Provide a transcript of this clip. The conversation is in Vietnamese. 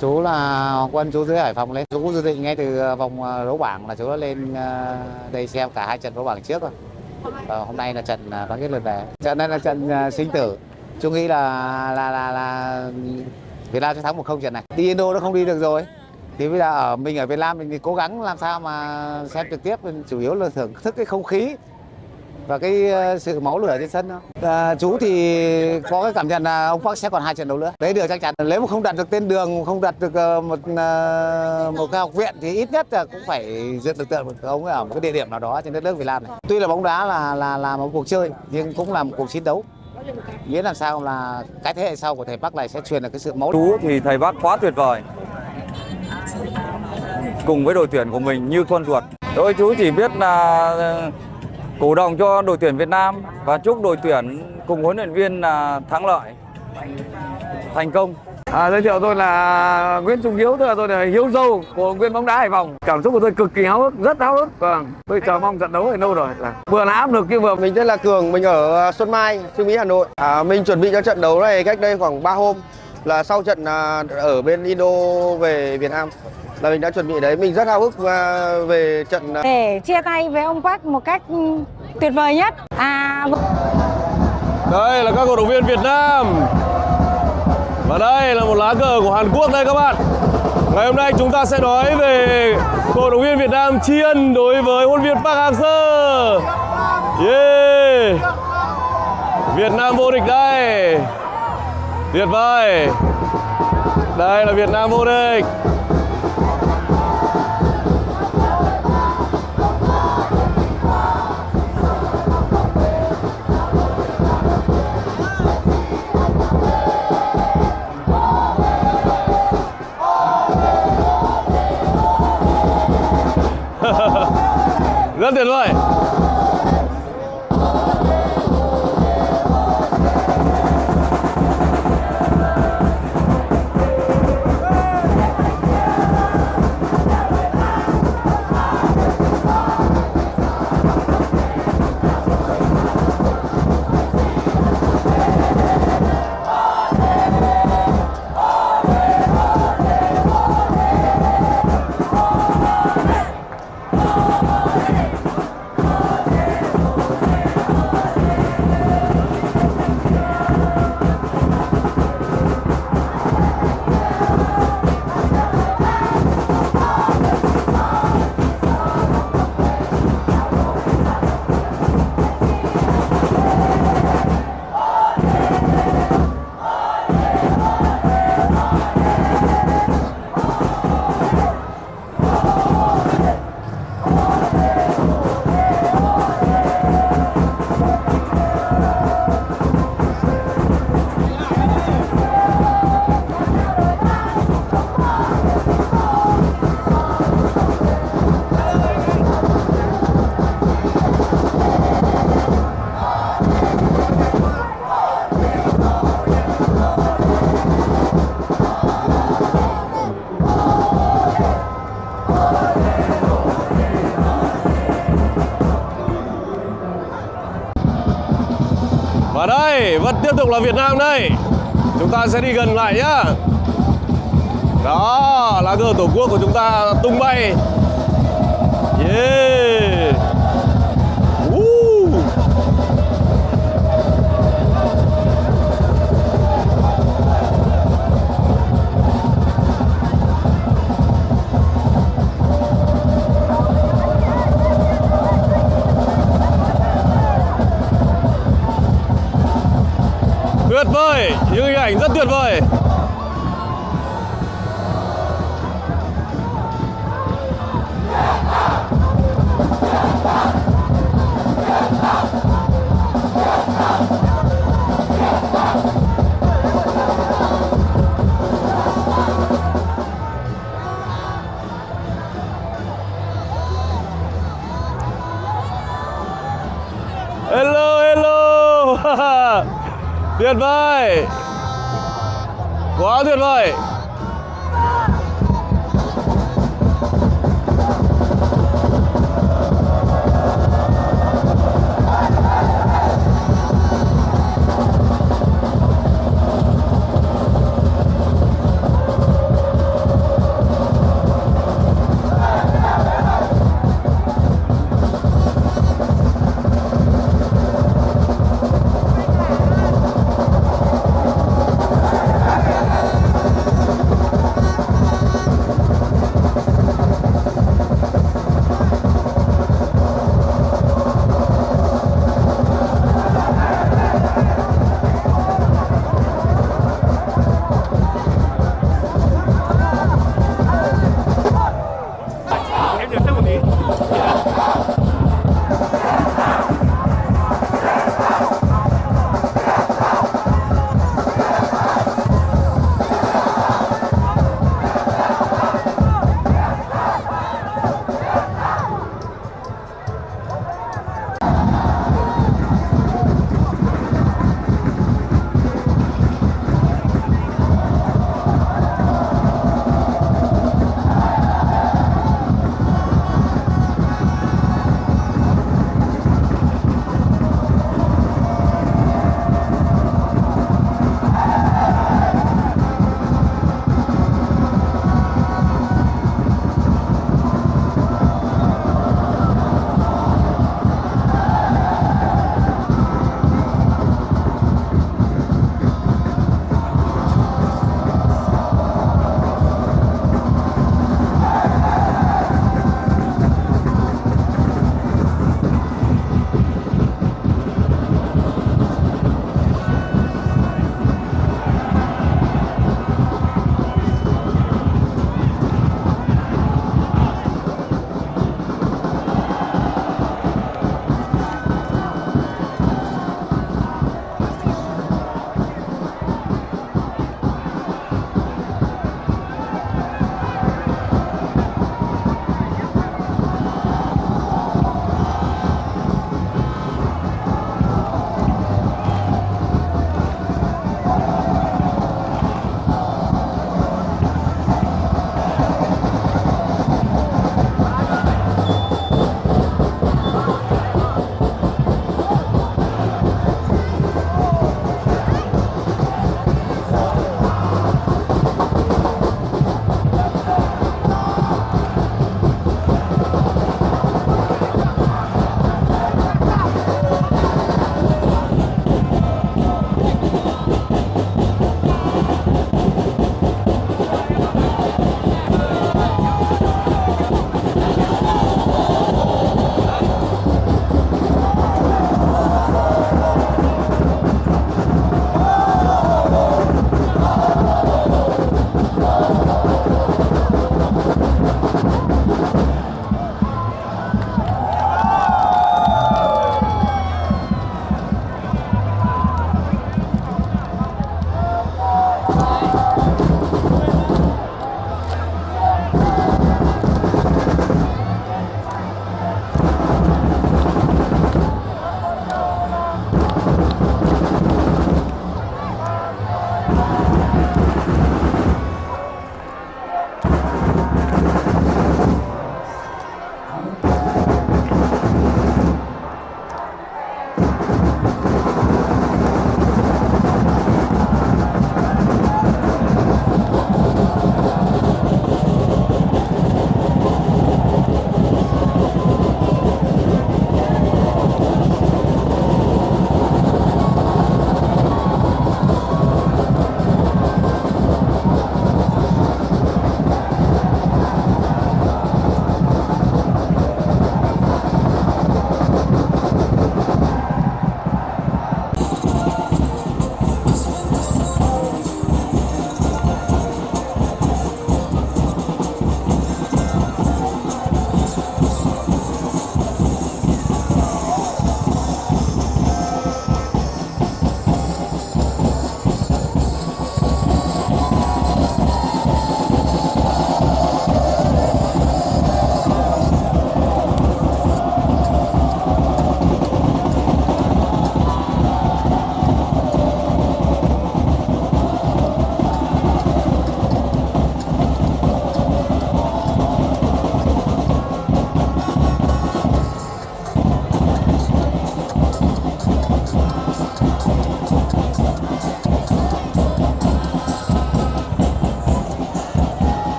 Chú là Quân, chú dưới Hải Phòng lên. Chú dự định ngay từ vòng đấu bảng là chú đã lên đây xem cả hai trận đấu bảng trước rồi. Và hôm nay là trận bán kết lượt về. Trận này là trận sinh tử. Chú nghĩ là Việt Nam sẽ thắng 1-0 trận này. Đi Indo nó không đi được rồi. Thì bây giờ mình ở Việt Nam mình thì cố gắng làm sao mà xem trực tiếp, chủ yếu là thưởng thức cái không khí và cái sự máu lửa trên sân thôi. Chú thì có cái cảm nhận là ông Park sẽ còn 2 trận đấu nữa. Đấy được chắc chắn. Nếu mà không đặt được tên đường, không đặt được một cái học viện thì ít nhất là cũng phải dựng được tượng của ông ở một cái địa điểm nào đó trên đất nước Việt Nam này. Tuy là bóng đá là một cuộc chơi nhưng cũng là một cuộc chiến đấu. Nghĩa làm sao là cái thế hệ sau của thầy Park này sẽ truyền được cái sự máu. Chú thì thầy Park quá tuyệt vời. Cùng với đội tuyển của mình như con ruột. Tôi chú chỉ biết là cổ động cho đội tuyển Việt Nam và chúc đội tuyển cùng huấn luyện viên là thắng lợi, thành công. Giới thiệu tôi là Nguyễn Trung Hiếu, tức là tôi là Hiếu Dâu của Nguyên bóng đá Hải Phòng. Cảm xúc của tôi cực kỳ háo hức, rất háo hức. Vâng, tôi chờ mong trận đấu này lâu rồi. Vừa là áp lực nhưng vừa. Mình tên là Cường, mình ở Xuân Mai, Trương Mỹ, Hà Nội. Mình chuẩn bị cho trận đấu này cách đây khoảng 3 hôm, là sau trận ở bên Indo về Việt Nam. Là mình đã chuẩn bị đấy, mình rất háo hức về trận để chia tay với ông Park một cách tuyệt vời nhất. Đây là các cổ động viên Việt Nam. Và đây là một lá cờ của Hàn Quốc đây các bạn. Ngày hôm nay chúng ta sẽ nói về cổ động viên Việt Nam tri ân đối với huấn luyện viên Park Hang-seo. Yeah. Việt Nam vô địch đây. Tuyệt vời. Đây là Việt Nam vô địch. Rất tuyệt vời. Và đây, vẫn tiếp tục là Việt Nam đây. Chúng ta sẽ đi gần lại nhá. Đó, lá cờ Tổ quốc của chúng ta tung bay. Yeah. Tuyệt vời, những hình ảnh rất tuyệt vời. Hello, hello. Tuyệt vời. Quá tuyệt vời.